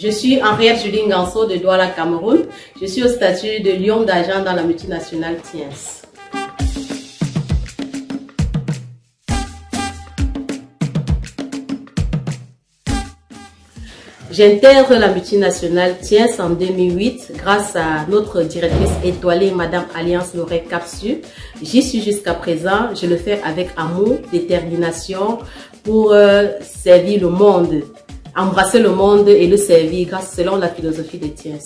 Je suis Henriette Julie Nganso de Douala, Cameroun. Je suis au statut de lion d'argent dans la multinationale Tiens. J'intègre la multinationale Tiens en 2008 grâce à notre directrice étoilée, Madame Alliance Lorraine Capsu. J'y suis jusqu'à présent. Je le fais avec amour, détermination pour servir le monde, embrasser le monde et le servir grâce selon la philosophie de Tiens.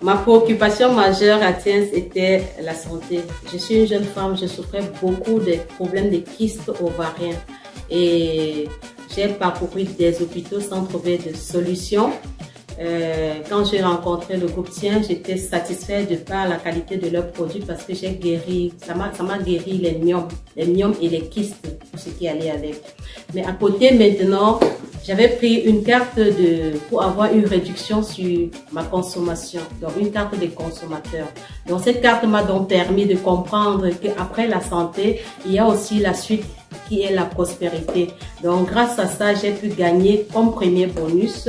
Ma préoccupation majeure à Tiens était la santé. Je suis une jeune femme, je souffrais beaucoup des problèmes de kystes ovariens et j'ai parcouru des hôpitaux sans trouver de solution. Quand j'ai rencontré le groupe Tiens, j'étais satisfaite de par la qualité de leurs produits parce que j'ai guéri, ça m'a guéri les myomes et les kystes, tout ce qui allait avec. Mais à côté maintenant, j'avais pris une carte pour avoir une réduction sur ma consommation, donc une carte des consommateurs. Donc cette carte m'a donc permis de comprendre qu'après la santé, il y a aussi la suite qui est la prospérité. Donc grâce à ça, j'ai pu gagner comme premier bonus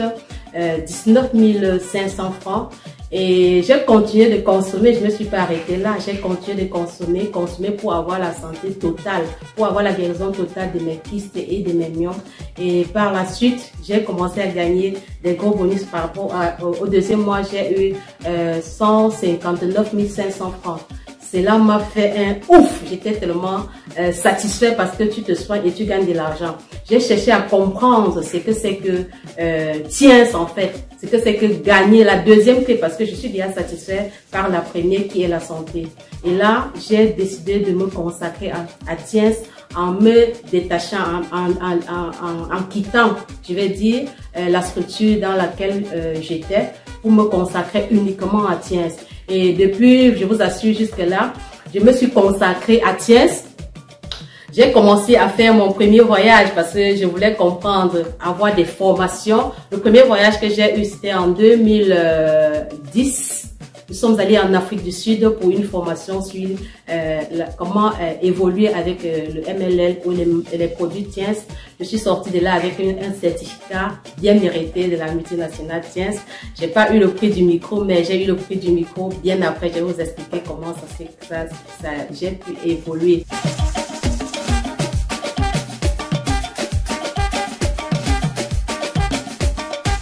19 500 francs. Et j'ai continué de consommer, je ne me suis pas arrêtée là, j'ai continué de consommer pour avoir la santé totale, pour avoir la guérison totale de mes kystes et de mes myomes. Et par la suite, j'ai commencé à gagner des gros bonus par rapport au deuxième mois, j'ai eu 159 500 francs. Cela m'a fait un ouf, j'étais tellement satisfaite parce que tu te soignes et tu gagnes de l'argent. J'ai cherché à comprendre ce que c'est que Tiens en fait, ce que c'est que gagner la deuxième clé parce que je suis déjà satisfaite par la première qui est la santé. Et là, j'ai décidé de me consacrer à Tiens en me détachant, en quittant, je vais dire, la structure dans laquelle j'étais pour me consacrer uniquement à Tiens. Et depuis, je vous assure, jusque-là, je me suis consacrée à Tiens. J'ai commencé à faire mon premier voyage parce que je voulais comprendre, avoir des formations. Le premier voyage que j'ai eu, c'était en 2010. Nous sommes allés en Afrique du Sud pour une formation sur comment évoluer avec le MLL ou les produits Tiens. Je suis sortie de là avec un certificat bien mérité de la multinationale Tiens. J'ai pas eu le prix du micro, mais j'ai eu le prix du micro bien après. Je vais vous expliquer comment j'ai pu évoluer.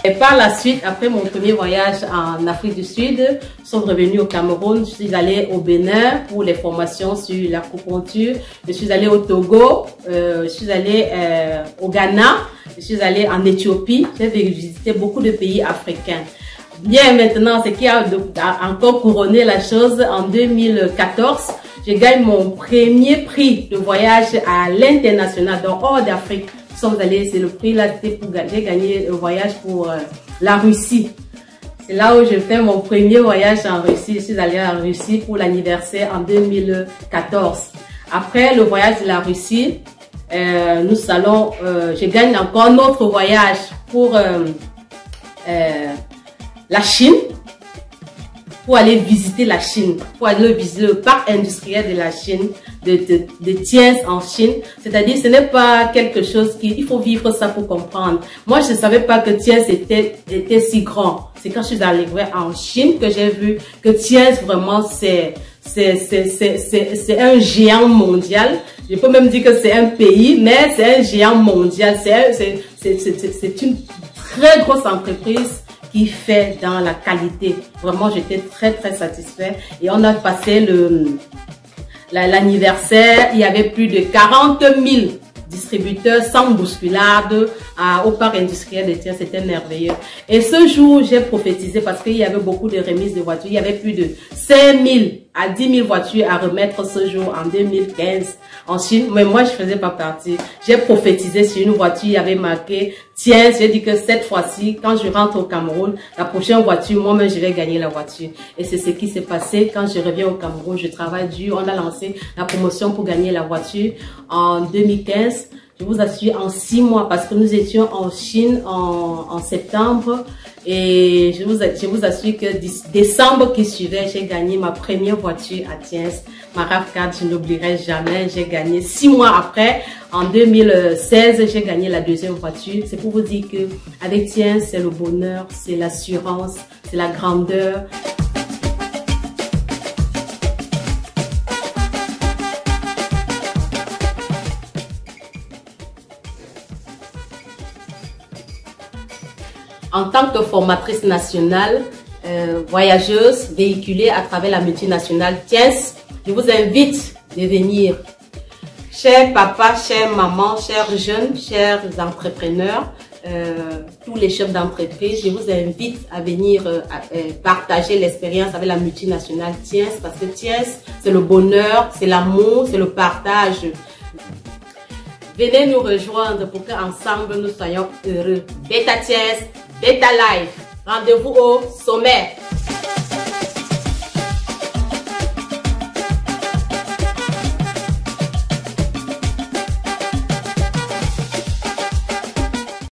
Et par la suite, après mon premier voyage en Afrique du Sud, nous sommes revenus au Cameroun. Je suis allée au Bénin pour les formations sur l'acupuncture. Je suis allée au Togo, je suis allée au Ghana, je suis allée en Éthiopie. J'ai visité beaucoup de pays africains. Bien maintenant, ce qui a encore couronné la chose, en 2014, je gagne mon premier prix de voyage à l'international, donc hors d'Afrique. Nous sommes allés, c'est le prix là, j'ai gagné le voyage pour la Russie. C'est là où je fais mon premier voyage en Russie. Je suis allée en Russie pour l'anniversaire en 2014. Après le voyage de la Russie, je gagne encore un autre voyage pour la Chine, pour aller visiter la Chine, pour aller visiter le parc industriel de la Chine, de Tiens en Chine. C'est-à-dire, ce n'est pas quelque chose il faut vivre ça pour comprendre. Moi, je ne savais pas que Tiens était si grand. C'est quand je suis arrivée en Chine que j'ai vu que Tiens, vraiment, c'est un géant mondial. Je peux même dire que c'est un pays, mais c'est un géant mondial. C'est une très grosse entreprise qui fait dans la qualité. Vraiment, j'étais très satisfaite. Et on a passé l'anniversaire. Il y avait plus de 40 000 distributeurs sans bousculade au parc industriel de Tiens. C'était merveilleux. Et ce jour, j'ai prophétisé parce qu'il y avait beaucoup de remises de voitures. Il y avait plus de 5 000 à 10 000 voitures à remettre ce jour en 2015 en Chine. Mais moi, je faisais pas partie. J'ai prophétisé sur une voiture. Il y avait marqué Tiens. J'ai dit que cette fois-ci, quand je rentre au Cameroun, la prochaine voiture, moi-même, je vais gagner la voiture. Et c'est ce qui s'est passé. Quand je reviens au Cameroun, je travaille dur. On a lancé la promotion pour gagner la voiture en 2015. Je vous assure, en 6 mois, parce que nous étions en Chine en septembre. Et je vous assure que décembre qui suivait, j'ai gagné ma première voiture à Tiens. Ma RAV4, je n'oublierai jamais. J'ai gagné 6 mois après. En 2016, j'ai gagné la deuxième voiture. C'est pour vous dire que avec Tiens, c'est le bonheur, c'est l'assurance, c'est la grandeur. En tant que formatrice nationale, voyageuse, véhiculée à travers la multinationale Tiens, je vous invite de venir. Chers papas, chères mamans, chers jeunes, chers entrepreneurs, tous les chefs d'entreprise, je vous invite à venir partager l'expérience avec la multinationale Tiens, parce que Tiens, c'est le bonheur, c'est l'amour, c'est le partage. Venez nous rejoindre pour qu'ensemble nous soyons heureux. Beta Tiens, Beta Life. Rendez-vous au sommet.